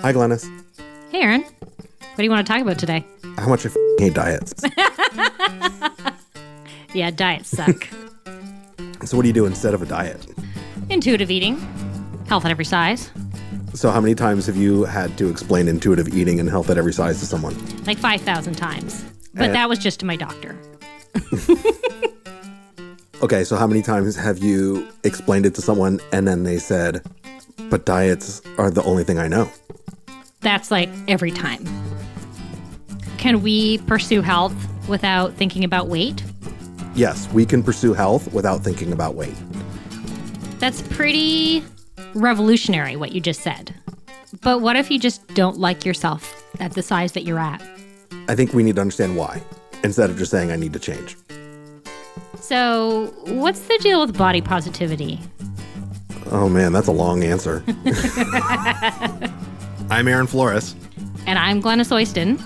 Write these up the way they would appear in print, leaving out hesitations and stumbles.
Hi, Glenys. Hey, Aaron. What do you want to talk about today? How much I hate diets. Yeah, diets suck. So what do you do instead of a diet? Intuitive eating. Health at every size. So how many times have you had to explain intuitive eating and health at every size to someone? Like 5,000 times. But that was just to my doctor. Okay, so how many times have you explained it to someone and then they said, but diets are the only thing I know? That's like every time. Can we pursue health without thinking about weight? Yes, we can pursue health without thinking about weight. That's pretty revolutionary, what you just said. But what if you just don't like yourself at the size that you're at? I think we need to understand why, instead of just saying I need to change. So, what's the deal with body positivity? Oh man, that's a long answer. I'm Aaron Flores. And I'm Glenys Oyston.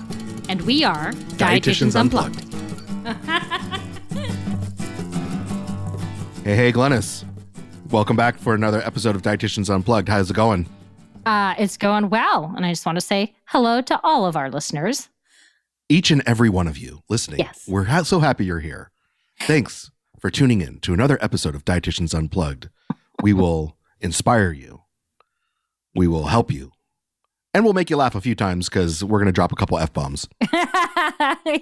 And we are Dietitians Unplugged. Hey, Glenys. Welcome back for another episode of Dietitians Unplugged. How's it going? It's going well. And I just want to say hello to all of our listeners. Each and every one of you listening. Yes. We're so happy you're here. Thanks for tuning in to another episode of Dietitians Unplugged. We will inspire you. We will help you. And we'll make you laugh a few times because we're going to drop a couple F-bombs.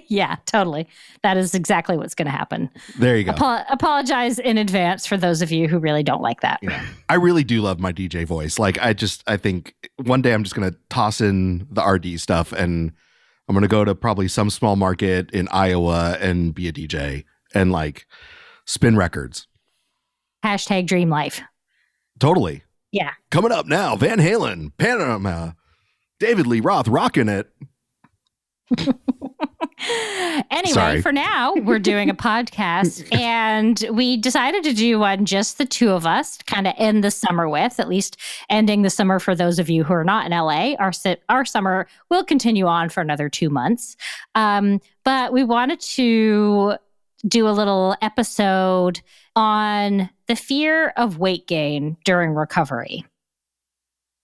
Yeah, totally. That is exactly what's going to happen. There you go. Apologize in advance for those of you who really don't like that. Yeah. I really do love my DJ voice. Like, I think one day I'm just going to toss in the RD stuff and I'm going to go to probably some small market in Iowa and be a DJ and like spin records. Hashtag dream life. Totally. Yeah. Coming up now, Van Halen, Panama, David Lee Roth rocking it. Anyway, Sorry. For now, we're doing a podcast and we decided to do one just the two of us to kind of end the summer with, at least ending the summer for those of you who are not in LA. Our summer will continue on for another 2 months. But we wanted to do a little episode on the fear of weight gain during recovery.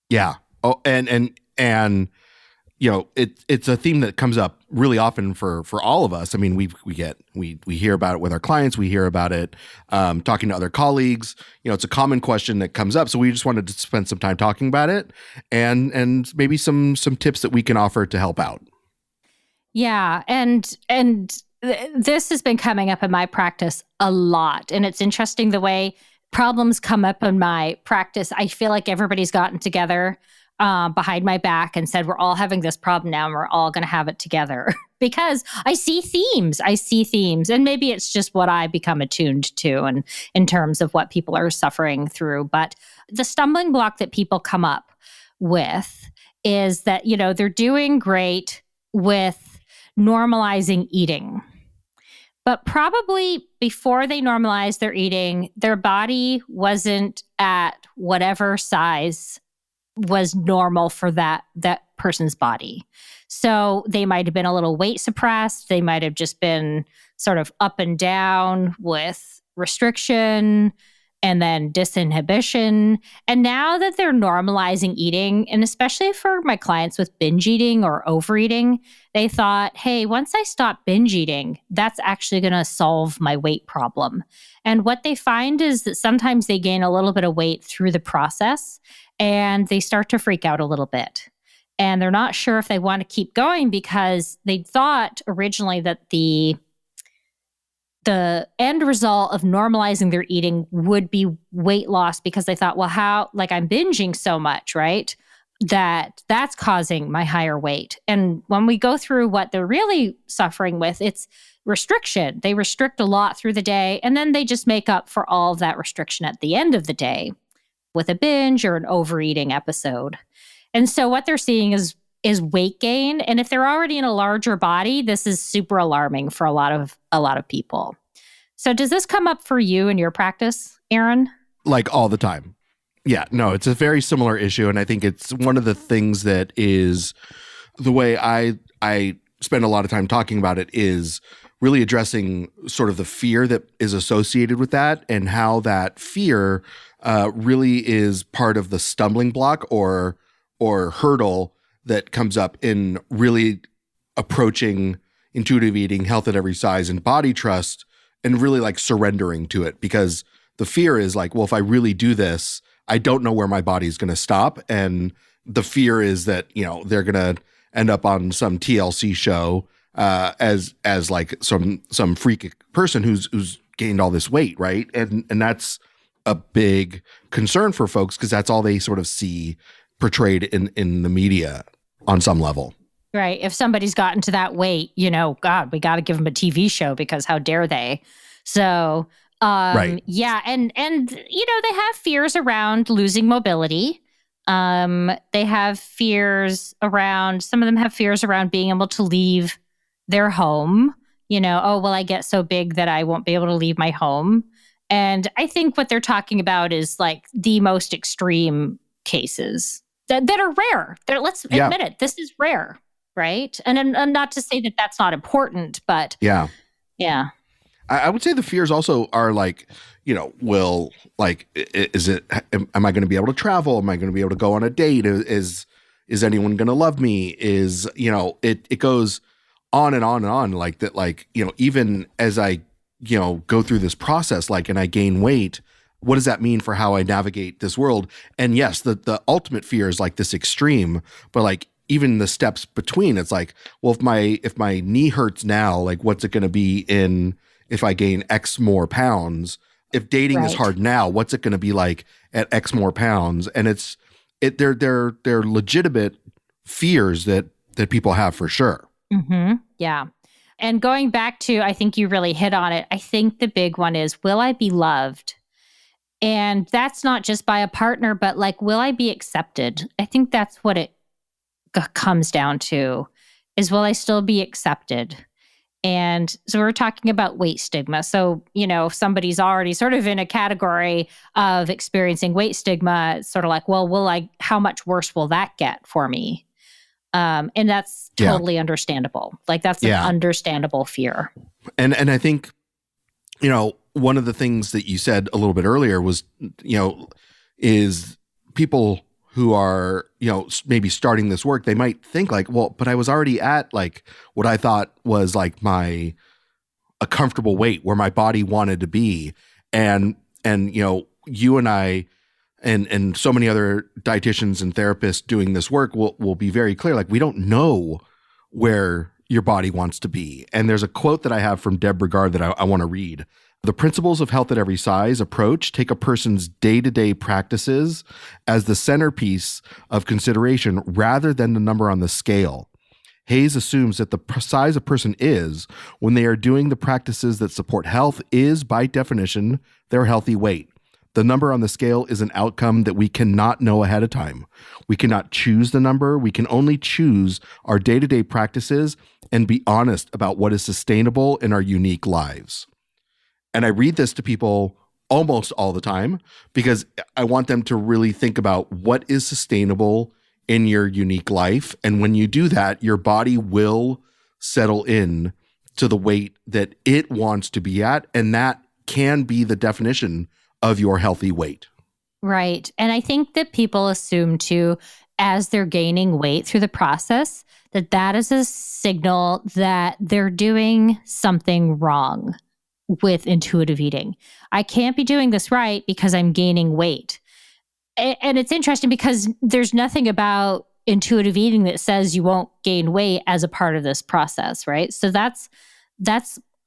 Yeah. Oh, and you know, it's a theme that comes up really often for all of us. I mean, we hear about it with our clients. We hear about it talking to other colleagues. You know, it's a common question that comes up. So we just wanted to spend some time talking about it and maybe some tips that we can offer to help out. Yeah, and this has been coming up in my practice a lot. And it's interesting the way problems come up in my practice. I feel like everybody's gotten together behind my back and said, we're all having this problem now and we're all going to have it together because I see themes. And maybe it's just what I become attuned to and in terms of what people are suffering through. But the stumbling block that people come up with is that, you know, they're doing great with normalizing eating. But probably before they normalized their eating, their body wasn't at whatever size was normal for that person's body. So they might have been a little weight suppressed. They might have just been sort of up and down with restriction and then disinhibition. And now that they're normalizing eating, and especially for my clients with binge eating or overeating, they thought, hey, once I stop binge eating, that's actually going to solve my weight problem. And what they find is that sometimes they gain a little bit of weight through the process and they start to freak out a little bit. And they're not sure if they want to keep going because they thought originally that the end result of normalizing their eating would be weight loss because they thought, well, how, like I'm binging so much, right? That's causing my higher weight. And when we go through what they're really suffering with, it's restriction. They restrict a lot through the day, and then they just make up for all of that restriction at the end of the day with a binge or an overeating episode. And so what they're seeing is weight gain. And if they're already in a larger body, this is super alarming for a lot of people. So does this come up for you in your practice, Aaron? Like all the time. Yeah, no, it's a very similar issue. And I think it's one of the things that is the way I spend a lot of time talking about it is really addressing sort of the fear that is associated with that and how that fear really is part of the stumbling block or hurdle that comes up in really approaching intuitive eating, health at every size, and body trust, and really like surrendering to it. Because the fear is like, well, if I really do this, I don't know where my body's going to stop. And the fear is that, they're going to end up on some TLC show as like some freak person who's gained all this weight, right? And that's a big concern for folks because that's all they sort of see portrayed in the media on some level. Right. If somebody's gotten to that weight, God, we got to give them a TV show because how dare they? So, right. Yeah. And they have fears around losing mobility. They have fears around, some of them have fears around being able to leave their home. Oh, well, I get so big that I won't be able to leave my home. And I think what they're talking about is like the most extreme cases that are rare. Let's admit it. This is rare, right? And not to say that that's not important, but yeah. I would say the fears also are like, will like, am I going to be able to travel? Am I going to be able to go on a date? Is anyone going to love me? It goes on and on and on like that. Like, even as I, go through this process, like, and I gain weight, what does that mean for how I navigate this world? And yes, the ultimate fear is like this extreme, but like even the steps between, it's like, well, if my knee hurts now, like what's it going to be if I gain X more pounds? If dating is hard now, what's it going to be like at X more pounds? And they're legitimate fears that people have for sure. Mm-hmm. Yeah. And going back to, I think you really hit on it. I think the big one is, will I be loved? And that's not just by a partner, but like, will I be accepted? I think that's what it comes down to, is will I still be accepted? And so we're talking about weight stigma. So, if somebody's already sort of in a category of experiencing weight stigma, it's sort of like, well, how much worse will that get for me? And that's totally understandable. Like that's an understandable fear. And I think, one of the things that you said a little bit earlier was, is people who are, maybe starting this work, they might think like, well, but I was already at like what I thought was like a comfortable weight where my body wanted to be. And you and I, and so many other dietitians and therapists doing this work will be very clear. Like, we don't know where your body wants to be. And there's a quote that I have from Deb Regard that I want to read. The principles of health at every size approach take a person's day-to-day practices as the centerpiece of consideration rather than the number on the scale. Hayes assumes that the size a person is when they are doing the practices that support health is, by definition, their healthy weight. The number on the scale is an outcome that we cannot know ahead of time. We cannot choose the number. We can only choose our day-to-day practices and be honest about what is sustainable in our unique lives. And I read this to people almost all the time because I want them to really think about what is sustainable in your unique life. And when you do that, your body will settle in to the weight that it wants to be at. And that can be the definition of your healthy weight. Right. And I think that people assume too, as they're gaining weight through the process, that is a signal that they're doing something wrong with intuitive eating. I can't be doing this right because I'm gaining weight. And it's interesting because there's nothing about intuitive eating that says you won't gain weight as a part of this process, right? So that's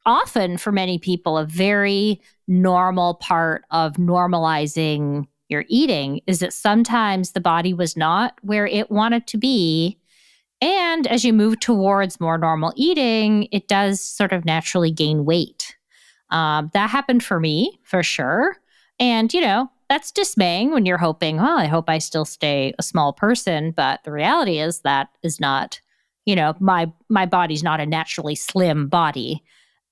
often for many people a very normal part of normalizing your eating, is that sometimes the body was not where it wanted to be. And as you move towards more normal eating, it does sort of naturally gain weight. That happened for me, for sure. And, that's dismaying when you're hoping, well, I hope I still stay a small person. But the reality is that is not, my body's not a naturally slim body,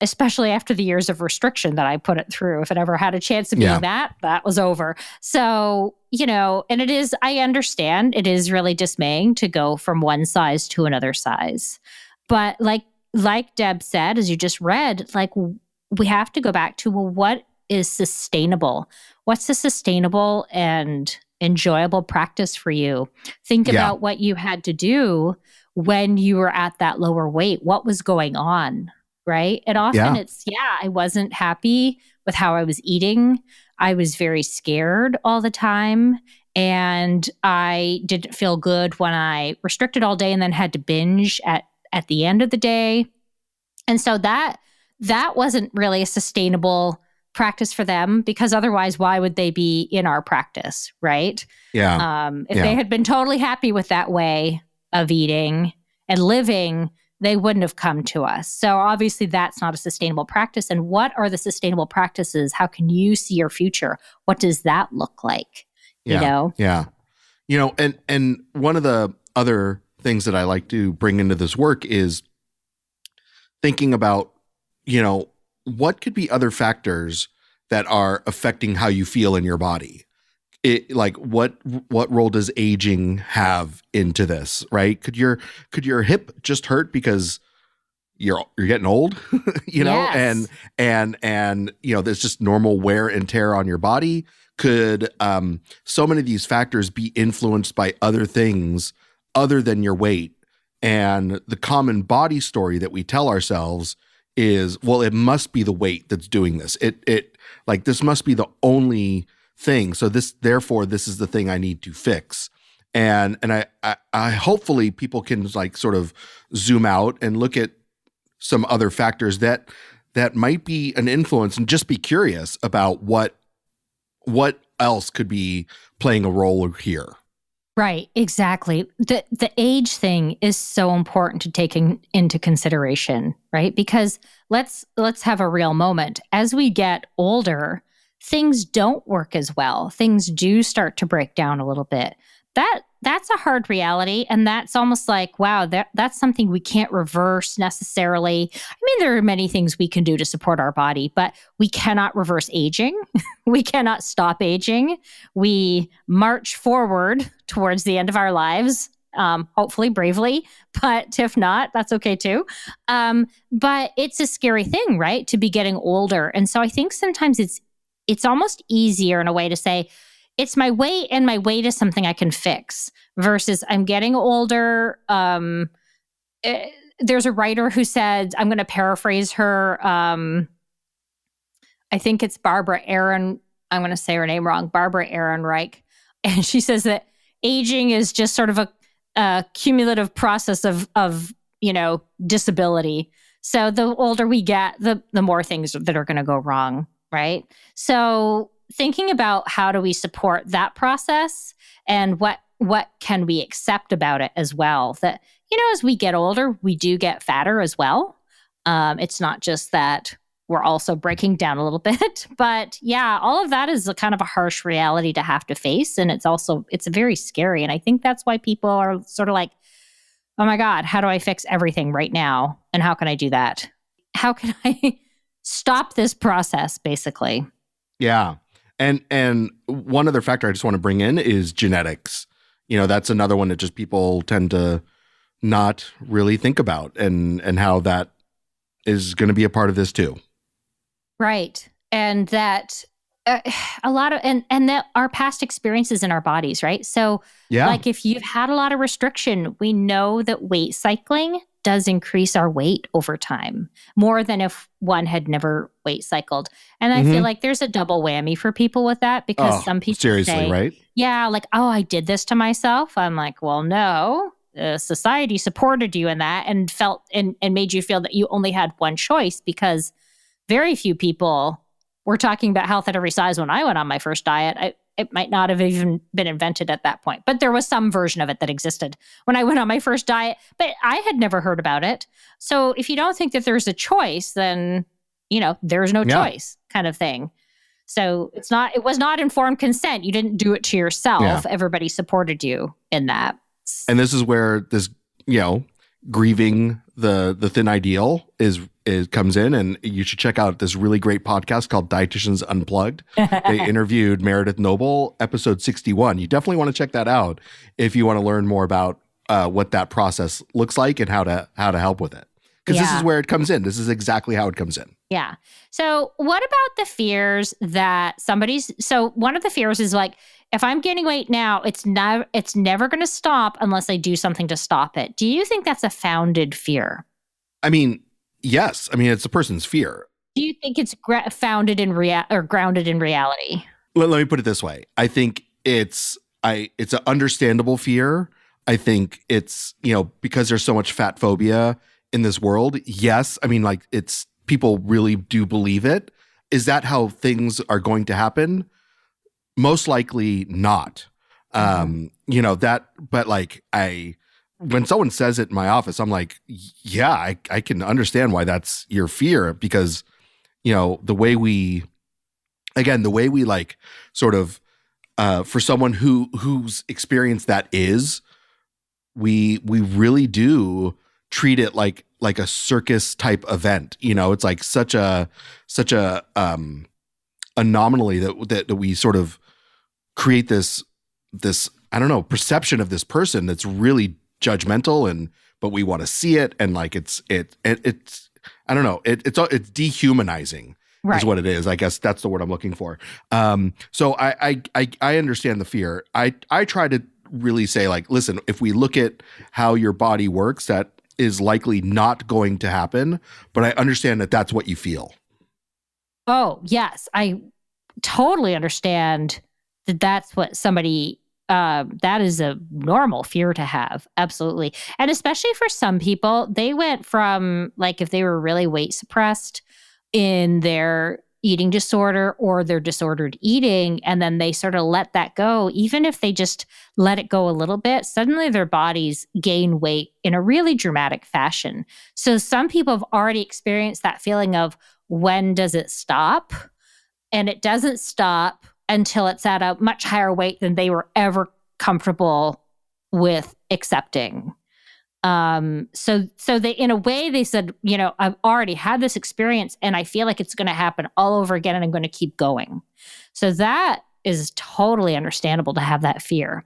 especially after the years of restriction that I put it through. If it ever had a chance of being that was over. So, and it is, I understand it is really dismaying to go from one size to another size. But like Deb said, as you just read, like we have to go back to, well, what is sustainable? what's a sustainable and enjoyable practice for you? Think about what you had to do when you were at that lower weight. What was going on, right? And often it's, I wasn't happy with how I was eating. I was very scared all the time. And I didn't feel good when I restricted all day and then had to binge at the end of the day. And so that wasn't really a sustainable practice for them, because otherwise, why would they be in our practice, right? Yeah. If they had been totally happy with that way of eating and living, they wouldn't have come to us. So obviously that's not a sustainable practice. And what are the sustainable practices? How can you see your future? What does that look like? You know? Yeah. You know, and one of the other things that I like to bring into this work is thinking about, you know, what could be other factors that are affecting how you feel in your body? Like what role does aging have into this, right? Could your hip just hurt because you're getting old, you know, Yes. and you know, there's just normal wear and tear on your body. Could so many of these factors be influenced by other things other than your weight? And the common body story that we tell ourselves is, well, it must be the weight that's doing this. It like, this must be the only thing. So therefore this is the thing I need to fix. And I hopefully people can like sort of zoom out and look at some other factors that might be an influence, and just be curious about what else could be playing a role here. Right, exactly. The age thing is so important to take into consideration, right? Because let's have a real moment. As we get older, things don't work as well. Things do start to break down a little bit. That's a hard reality, and that's almost like, wow, that's something we can't reverse necessarily. I mean, there are many things we can do to support our body, but we cannot reverse aging. We cannot stop aging. We march forward towards the end of our lives, hopefully bravely, but if not, that's okay too. But it's a scary thing, right? To be getting older. And so I think sometimes it's almost easier in a way to say, it's my weight, and my weight is something I can fix, versus I'm getting older. There's a writer who said, I'm going to paraphrase her. I think it's Barbara Aaron. I'm going to say her name wrong. Barbara Ehrenreich. And she says that aging is just sort of a cumulative process of disability. So the older we get, the more things that are going to go wrong, right? So thinking about how do we support that process, and what can we accept about it as well. That, as we get older, we do get fatter as well. It's not just that we're also breaking down a little bit, but yeah, all of that is a kind of a harsh reality to have to face. And it's very scary. And I think that's why people are sort of like, oh my God, how do I fix everything right now? And how can I do that? How can I stop this process, basically? Yeah. And one other factor I just want to bring in is genetics. That's another one that just people tend to not really think about, and how that is going to be a part of this too. Right. And that a lot of, and that our past experiences in our bodies, right? So like if you've had a lot of restriction, we know that weight cycling does increase our weight over time more than if one had never weight cycled. And I feel like there's a double whammy for people with that, because some people say, right? Yeah, like, oh, I did this to myself. I'm like, well, no, society supported you in that and felt and made you feel that you only had one choice, because very few people were talking about health at every size when I went on my first diet. It might not have even been invented at that point, but there was some version of it that existed when I went on my first diet, but I had never heard about it. So if you don't think that there's a choice, then, there's no choice kind of thing. So it was not informed consent. You didn't do it to yourself. Yeah. Everybody supported you in that. And this is where this, grieving the thin ideal is comes in, and you should check out this really great podcast called Dietitians Unplugged. They interviewed Meredith Noble, episode 61. You definitely want to check that out if you want to learn more about what that process looks like and how to help with it. Because this Yeah. is where it comes in. This is exactly how it comes in. Yeah. So what about the fears that so one of the fears is like, if I'm gaining weight now, it's never going to stop unless I do something to stop it. Do you think that's a founded fear? I mean, yes. I mean, it's a person's fear. Do you think it's founded in or grounded in reality? Let me put it this way. I think it's an understandable fear. I think it's, because there's so much fat phobia in this world. Yes. I mean, like, it's people really do believe it. Is that how things are going to happen? Most likely not. But like when someone says it in my office, I'm like, yeah, I can understand why that's your fear, because, the way we like sort of, for someone whose experience that is, we really do treat it like a circus type event. It's like such a anomaly that we sort of create this I don't know, perception of this person that's really judgmental, but we want to see it, and like it's I don't know, it's dehumanizing. Right. Is what it is. I guess that's the word I'm looking for. So I understand the fear. I try to really say, like, listen, if we look at how your body works, that is likely not going to happen, but I understand that that's what you feel. Oh, yes. I totally understand that that's what somebody, that is a normal fear to have. Absolutely. And especially for some people, they went from, like, if they were really weight suppressed in their eating disorder or their disordered eating, and then they sort of let that go, even if they just let it go a little bit, suddenly their bodies gain weight in a really dramatic fashion. So some people have already experienced that feeling of, when does it stop? And it doesn't stop until it's at a much higher weight than they were ever comfortable with accepting. So they, in a way, they said, I've already had this experience and I feel like it's going to happen all over again and I'm going to keep going. So that is totally understandable to have that fear.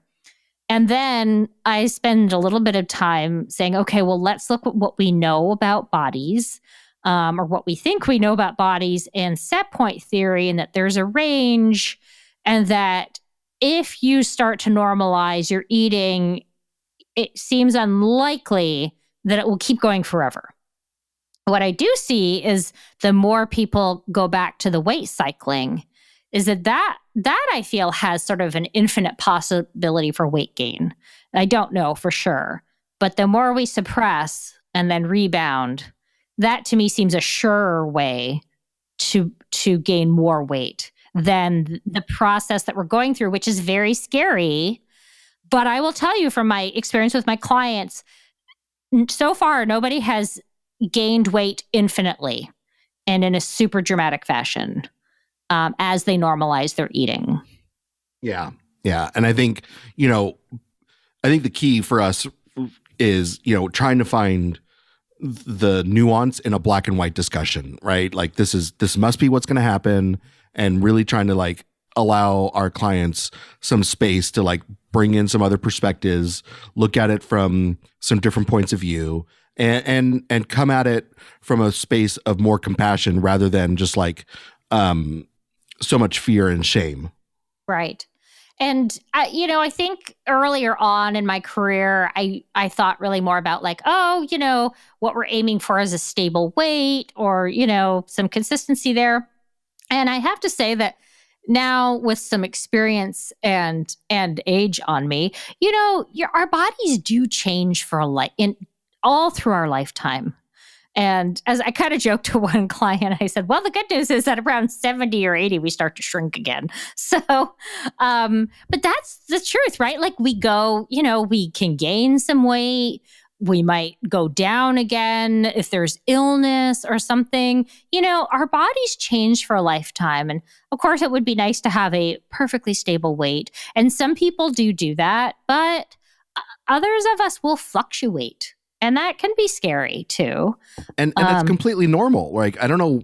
And then I spend a little bit of time saying, okay, well, let's look at what we know about bodies, or what we think we know about bodies, and set point theory, and that there's a range, and that if you start to normalize your eating, it seems unlikely that it will keep going forever. What I do see is the more people go back to the weight cycling, is that I feel has sort of an infinite possibility for weight gain. I don't know for sure, but the more we suppress and then rebound, that to me seems a surer way to gain more weight than the process that we're going through, which is very scary. But I will tell you from my experience with my clients, so far, nobody has gained weight infinitely and in a super dramatic fashion as they normalize their eating. Yeah. Yeah. And I think, the key for us is, trying to find the nuance in a black and white discussion, right? Like this must be what's going to happen, and really trying to like allow our clients some space to like bring in some other perspectives, look at it from some different points of view, and come at it from a space of more compassion rather than just like so much fear and shame. Right. And, I think earlier on in my career, I thought really more about like, what we're aiming for is a stable weight or, some consistency there. And I have to say that now with some experience and age on me, our bodies do change for all through our lifetime. And as I kind of joked to one client, I said, well, the good news is that around 70 or 80, we start to shrink again. So, but that's the truth, right? Like we go, we can gain some weight. We might go down again if there's illness or something. Our bodies change for a lifetime. And of course, it would be nice to have a perfectly stable weight. And some people do that, but others of us will fluctuate. And that can be scary too. And it's completely normal. Like, I don't know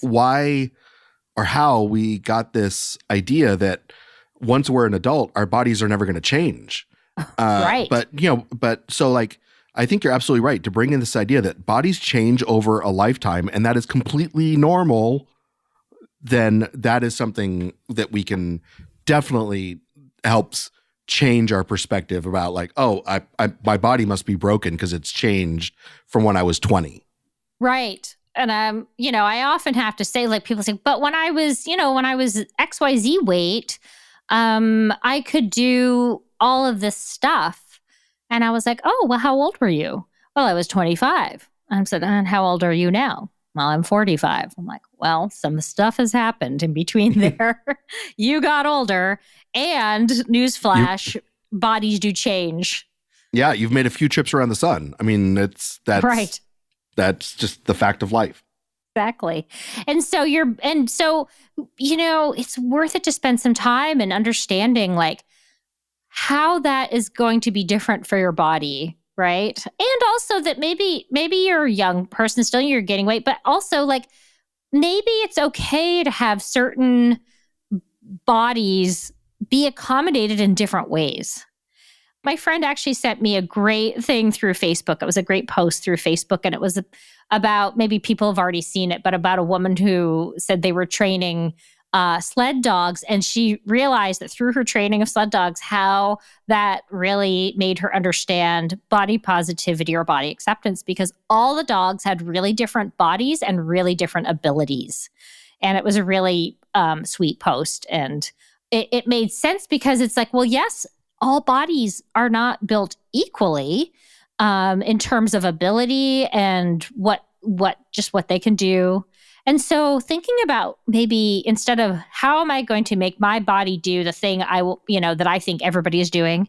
why or how we got this idea that once we're an adult, our bodies are never going to change. Right. But so like, I think you're absolutely right to bring in this idea that bodies change over a lifetime, and that is completely normal. Then that is something that we can definitely helps change our perspective about, like, oh, my body must be broken because it's changed from when I was 20. Right. And I often have to say, like, people say, but when I was XYZ weight, I could do all of this stuff. And I was like, oh, well, how old were you? Well, I was 25. I said, and how old are you now? Well, I'm 45. I'm like, well, some stuff has happened in between there. You got older, and newsflash, bodies do change. Yeah, you've made a few trips around the sun. I mean, that's right. That's just the fact of life. Exactly. And so it's worth it to spend some time and understanding, like, how that is going to be different for your body. Right. And also that maybe you're a young person still, you're gaining weight, but also, like, maybe it's okay to have certain bodies be accommodated in different ways. My friend actually sent me a great thing through Facebook. It was a great post through Facebook, and it was about, maybe people have already seen it, but about a woman who said they were training sled dogs, and she realized that through her training of sled dogs, how that really made her understand body positivity or body acceptance, because all the dogs had really different bodies and really different abilities. And it was a really sweet post. And it made sense, because it's like, well, yes, all bodies are not built equally in terms of ability and what they can do. And so thinking about, maybe instead of how am I going to make my body do the thing that I think everybody is doing,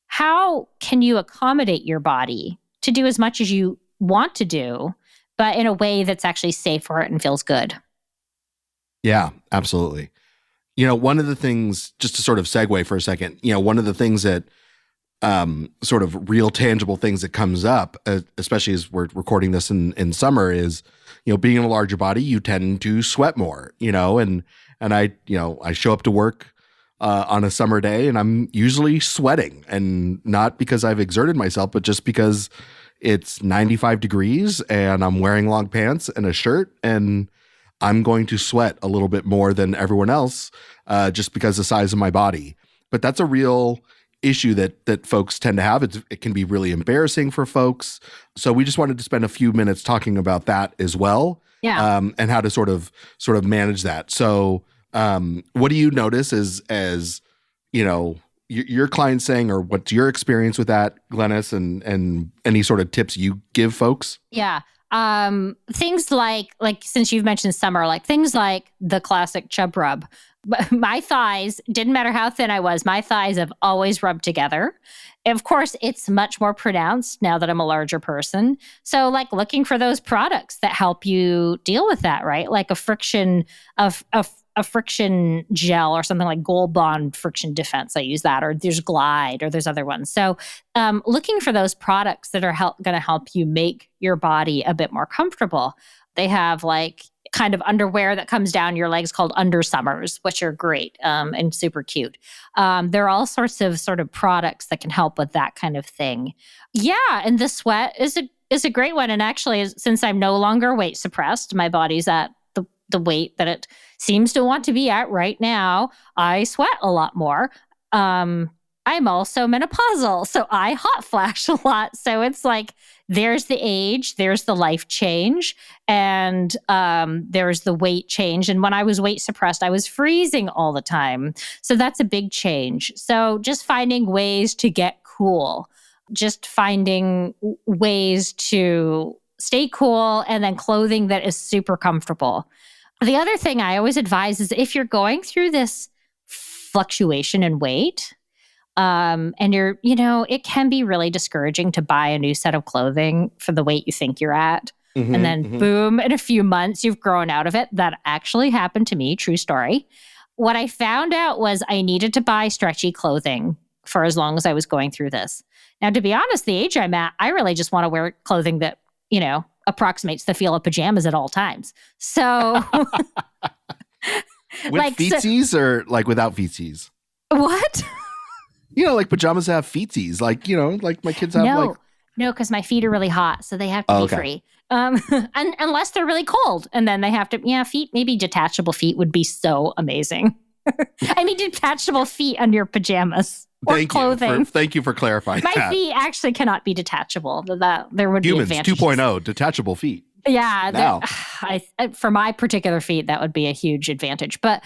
how can you accommodate your body to do as much as you want to do, but in a way that's actually safe for it and feels good? Yeah, absolutely. One of the things, just to sort of segue for a second, one of the things that sort of real tangible things that comes up, especially as we're recording this in summer, is, being in a larger body, you tend to sweat more, and I show up to work on a summer day, and I'm usually sweating, and not because I've exerted myself, but just because it's 95 degrees and I'm wearing long pants and a shirt, and I'm going to sweat a little bit more than everyone else just because of the size of my body. But that's a real issue that folks tend to have. It can be really embarrassing for folks. So we just wanted to spend a few minutes talking about that as well. Yeah. And how to sort of manage that. So what do you notice as your clients saying, or what's your experience with that, Glenys, and any sort of tips you give folks? Yeah. Things like since you've mentioned summer, like things like the classic chub rub. My thighs, didn't matter how thin I was, my thighs have always rubbed together. Of course, it's much more pronounced now that I'm a larger person. So, like, looking for those products that help you deal with that, right? Like a friction gel or something like Gold Bond Friction Defense. I use that, or there's Glide, or there's other ones. So looking for those products that are going to help you make your body a bit more comfortable. They have like kind of underwear that comes down your legs called Undersummers, which are great and super cute. There are all sorts of sort of products that can help with that kind of thing. Yeah, and the sweat is a great one. And actually, since I'm no longer weight suppressed, my body's at the weight that it seems to want to be at right now, I sweat a lot more. I'm also menopausal, so I hot flash a lot. So it's like, there's the age, there's the life change, and there's the weight change. And when I was weight suppressed, I was freezing all the time. So that's a big change. So just finding ways to get cool, just finding ways to stay cool, and then clothing that is super comfortable. The other thing I always advise is, if you're going through this fluctuation in weight, and it can be really discouraging to buy a new set of clothing for the weight you think you're at. Mm-hmm, and then boom, in a few months, you've grown out of it. That actually happened to me. True story. What I found out was I needed to buy stretchy clothing for as long as I was going through this. Now, to be honest, the age I'm at, I really just want to wear clothing that, approximates the feel of pajamas at all times. So with feetsies or like without feetsies? What? Like pajamas have feetsies, like my kids have No, because my feet are really hot, so they have to be free. And unless they're really cold, and then they have to, feet, maybe detachable feet would be so amazing. I mean, detachable feet under your pajamas or clothing. Thank you for clarifying my that. feet actually cannot be detachable. There would Humans be advantages. 2.0, detachable feet. Yeah. For my particular feet, that would be a huge advantage. But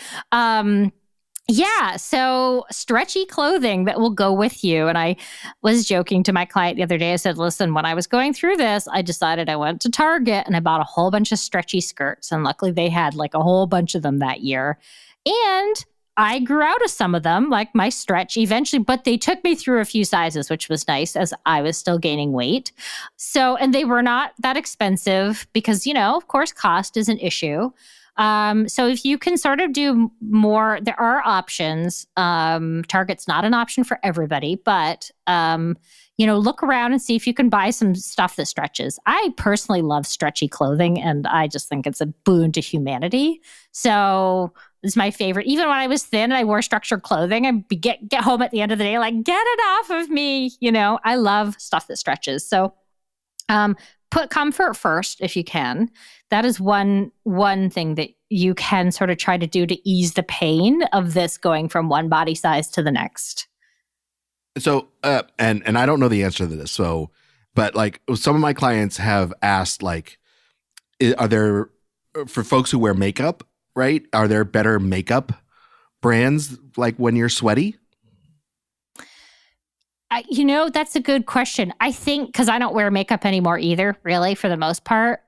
so stretchy clothing that will go with you. And I was joking to my client the other day. I said, listen, when I was going through this, I decided I went to Target and I bought a whole bunch of stretchy skirts. And luckily they had like a whole bunch of them that year. And I grew out of some of them, like my stretch eventually, but they took me through a few sizes, which was nice as I was still gaining weight. So, and they were not that expensive because, of course, cost is an issue. So if you can sort of do more, there are options. Target's not an option for everybody, but, look around and see if you can buy some stuff that stretches. I personally love stretchy clothing, and I just think it's a boon to humanity. So it's my favorite. Even when I was thin and I wore structured clothing, I'd get home at the end of the day, like, get it off of me. I love stuff that stretches. So, put comfort first if you can. That is one thing that you can sort of try to do to ease the pain of this going from one body size to the next. So, and I don't know the answer to this. So, but like some of my clients have asked, like, are there, for folks who wear makeup, right? Are there better makeup brands like when you're sweaty? That's a good question. I think, because I don't wear makeup anymore either, really, for the most part.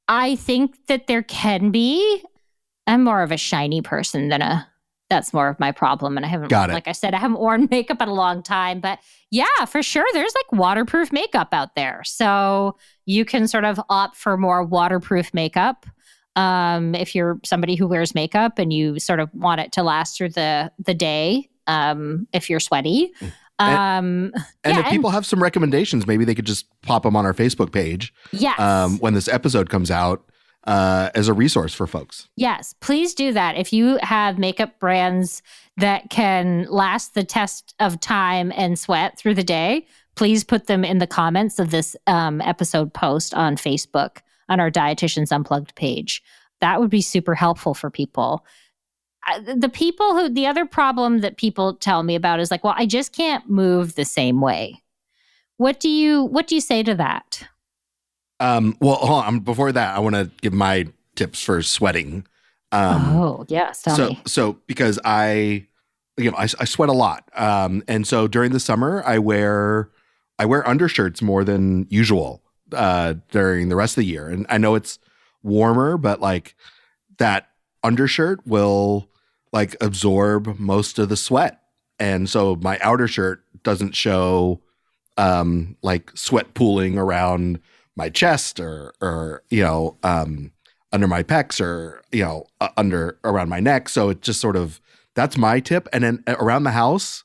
I think that there can be. I'm more of a shiny person that's more of my problem. And I haven't, like I said, I haven't worn makeup in a long time. But yeah, for sure, there's like waterproof makeup out there. So you can sort of opt for more waterproof makeup. If you're somebody who wears makeup and you sort of want it to last through the day, if you're sweaty. If people have some recommendations, maybe they could just pop them on our Facebook page. Yes. When this episode comes out, as a resource for folks. Yes, please do that. If you have makeup brands that can last the test of time and sweat through the day, please put them in the comments of this episode post on Facebook on our Dietitians Unplugged page. That would be super helpful for people. The other problem that people tell me about is like, well, I just can't move the same way. What do you say to that? Well, hold on. Before that, I want to give my tips for sweating. Yes, tell me. So because I sweat a lot, and so during the summer, I wear undershirts more than usual during the rest of the year. And I know it's warmer, but like that undershirt will like absorb most of the sweat. And so my outer shirt doesn't show like sweat pooling around my chest or under my pecs or, around my neck. So it's just sort of, that's my tip. And then around the house,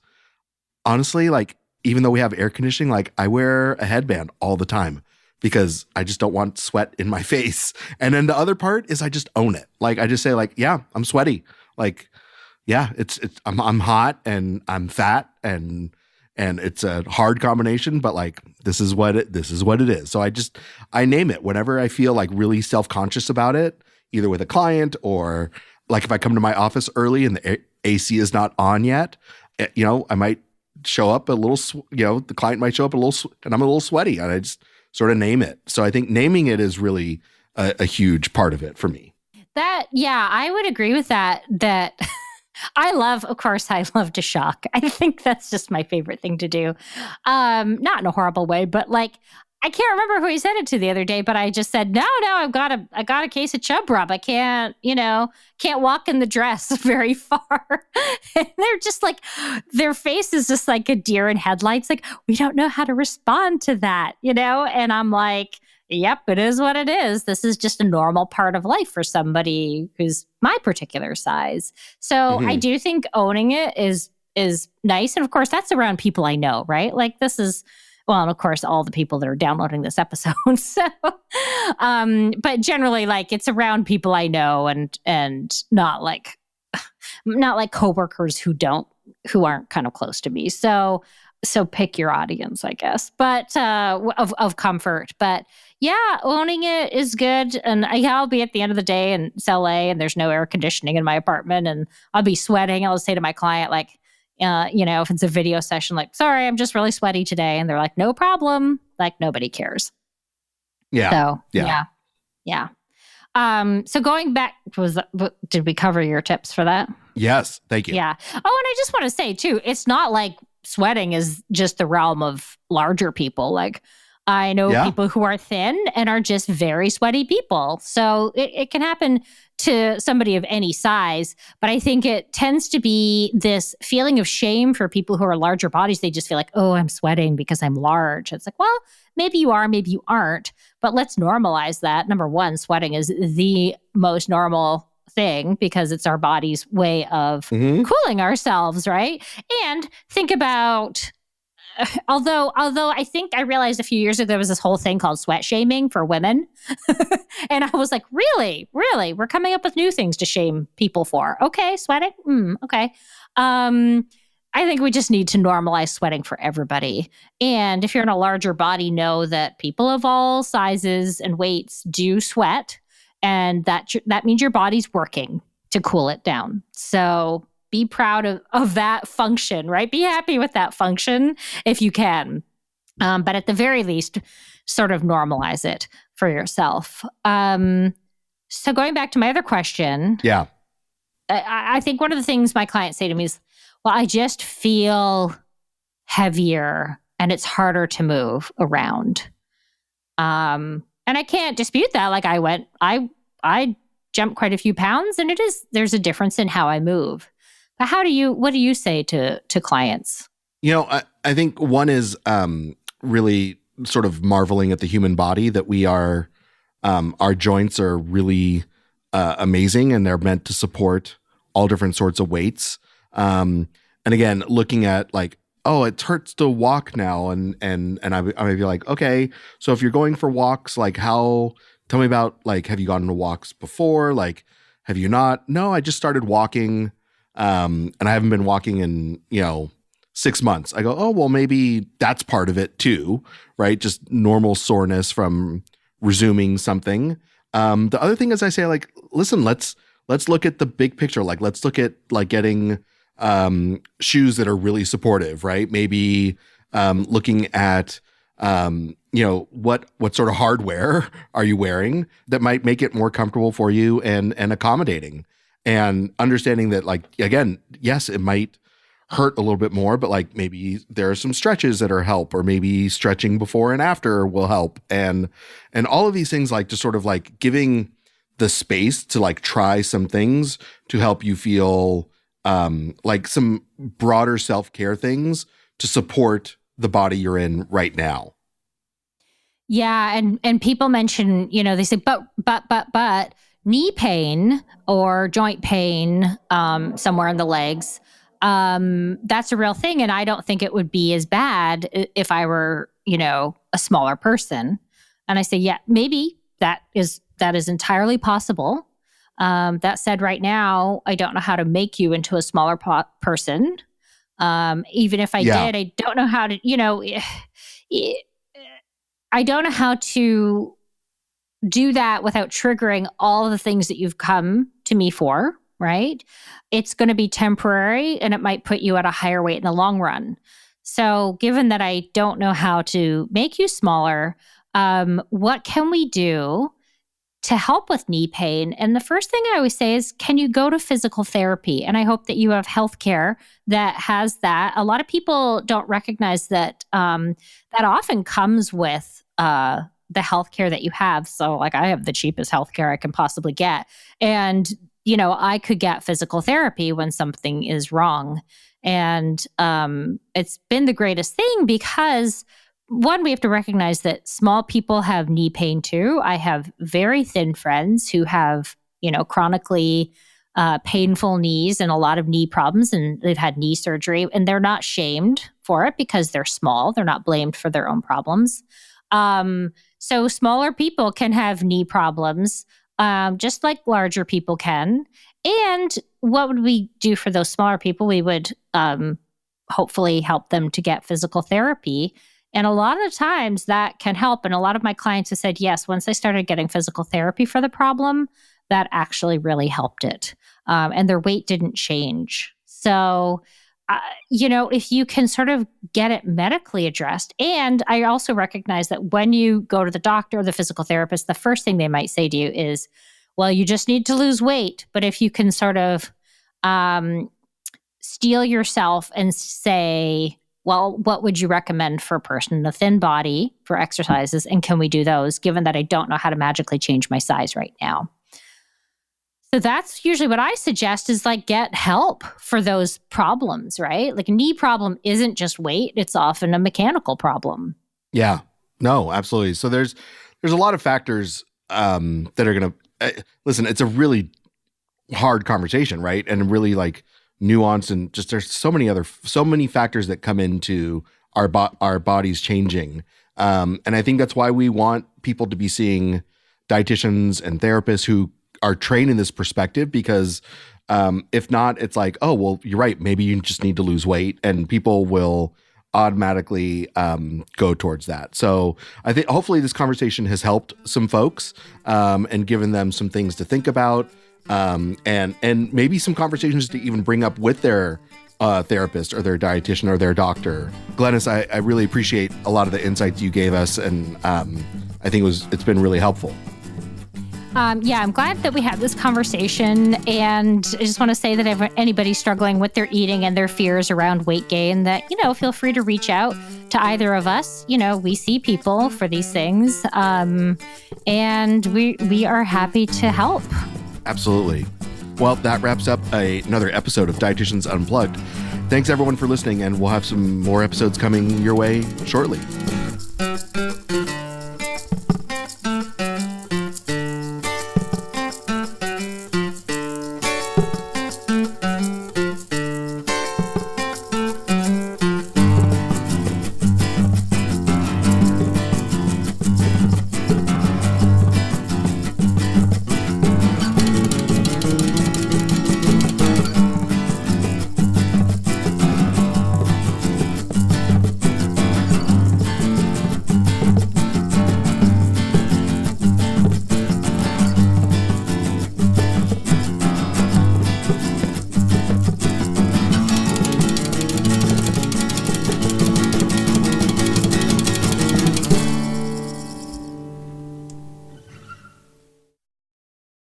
honestly, like even though we have air conditioning, like I wear a headband all the time because I just don't want sweat in my face. And then the other part is I just own it. Like I just say like, yeah, I'm sweaty. Like, yeah, I'm hot and I'm fat and it's a hard combination, but like this is what it is. So I name it whenever I feel like really self-conscious about it, either with a client or like if I come to my office early and the AC is not on yet, I might show up a little, the client might show up and I'm a little sweaty and I just sort of name it. So I think naming it is really a huge part of it for me. I would agree with that. I love to shock. I think that's just my favorite thing to do. Not in a horrible way, but like, I can't remember who he said it to the other day, but I just said, no, I got a case of chub rub. I can't walk in the dress very far. And they're just like, their face is just like a deer in headlights. Like, we don't know how to respond to that, And I'm like, yep, it is what it is. This is just a normal part of life for somebody who's my particular size. So I do think owning it is nice. And of course, that's around people I know, right? Like this is, well, and of course, all the people that are downloading this episode. So, but generally, like it's around people I know and not like coworkers who aren't kind of close to me. So So pick your audience, I guess, but of comfort. But yeah, owning it is good. And I'll be at the end of the day in LA and there's no air conditioning in my apartment and I'll be sweating. I'll say to my client, like, if it's a video session, like, sorry, I'm just really sweaty today. And they're like, no problem. Like nobody cares. Yeah. So yeah. So going back, did we cover your tips for that? Yes. Thank you. Yeah. Oh, and I just want to say too, it's not like sweating is just the realm of larger people. Like I know people who are thin and are just very sweaty people. So it can happen to somebody of any size. But I think it tends to be this feeling of shame for people who are larger bodies. They just feel like, oh, I'm sweating because I'm large. It's like, well, maybe you are, maybe you aren't. But let's normalize that. Number one, sweating is the most normal thing because it's our body's way of cooling ourselves, right? And think about, although I think I realized a few years ago there was this whole thing called sweat shaming for women. And I was like, really? We're coming up with new things to shame people for. Okay, sweating? Okay. I think we just need to normalize sweating for everybody. And if you're in a larger body, know that people of all sizes and weights do sweat. And that means your body's working to cool it down. So be proud of that function, right? Be happy with that function if you can. But at the very least, sort of normalize it for yourself. So going back to my other question. Yeah. I think one of the things my clients say to me is, well, I just feel heavier and it's harder to move around. And I can't dispute that. Like I jumped quite a few pounds and there's a difference in how I move. But what do you say to clients? I think one is really sort of marveling at the human body, that we are, our joints are really amazing and they're meant to support all different sorts of weights. And again, looking at like, oh, it hurts to walk now. And I might be like, okay, so if you're going for walks, like tell me about, like, have you gone on walks before? Like, have you not? No, I just started walking. And I haven't been walking in, 6 months. I go, oh, well, maybe that's part of it too, right? Just normal soreness from resuming something. The other thing is I say, like, listen, let's look at the big picture. Like, let's look at like getting shoes that are really supportive, right? Maybe looking at what sort of hardware are you wearing that might make it more comfortable for you and accommodating, and understanding that, like, again, yes, it might hurt a little bit more, but like maybe there are some stretches that are help, or maybe stretching before and after will help, and all of these things, like, to sort of like giving the space to like try some things to help you feel like some broader self-care things to support the body you're in right now. Yeah. And people mention, they say, but knee pain or joint pain somewhere in the legs, that's a real thing. And I don't think it would be as bad if I were, a smaller person. And I say, yeah, maybe that is entirely possible. That said, right now, I don't know how to make you into a smaller person. Even if I did, I don't know how to, I don't know how to do that without triggering all of the things that you've come to me for, right? It's going to be temporary and it might put you at a higher weight in the long run. So given that I don't know how to make you smaller, what can we do to help with knee pain? And the first thing I always say is, can you go to physical therapy? And I hope that you have healthcare that has that. A lot of people don't recognize that that often comes with the healthcare that you have. So like, I have the cheapest healthcare I can possibly get. And, I could get physical therapy when something is wrong. And it's been the greatest thing because, one, we have to recognize that small people have knee pain too. I have very thin friends who have, chronically painful knees and a lot of knee problems, and they've had knee surgery, and they're not shamed for it because they're small. They're not blamed for their own problems. So smaller people can have knee problems, just like larger people can. And what would we do for those smaller people? We would hopefully help them to get physical therapy. And a lot of times that can help. And a lot of my clients have said, yes, once I started getting physical therapy for the problem, that actually really helped it. And their weight didn't change. So, if you can sort of get it medically addressed. And I also recognize that when you go to the doctor or the physical therapist, the first thing they might say to you is, well, you just need to lose weight. But if you can sort of steel yourself and say, well, what would you recommend for a person in a thin body for exercises? And can we do those, given that I don't know how to magically change my size right now? So that's usually what I suggest is like get help for those problems, right? Like a knee problem isn't just weight. It's often a mechanical problem. Yeah, no, absolutely. So there's a lot of factors that are going to, listen, it's a really hard conversation, right? And really like nuanced, and just there's so many factors that come into our bodies changing. And I think that's why we want people to be seeing dietitians and therapists who are trained in this perspective, because if not, it's like, oh, well, you're right. Maybe you just need to lose weight, and people will automatically go towards that. So I think hopefully this conversation has helped some folks and given them some things to think about, and maybe some conversations to even bring up with their therapist or their dietitian or their doctor. Glenys, I really appreciate a lot of the insights you gave us, and I think it's been really helpful. I'm glad that we had this conversation, and I just want to say that if anybody's struggling with their eating and their fears around weight gain, that, feel free to reach out to either of us. We see people for these things, and we are happy to help. Absolutely. Well, that wraps up another episode of Dietitians Unplugged. Thanks everyone for listening, and we'll have some more episodes coming your way shortly.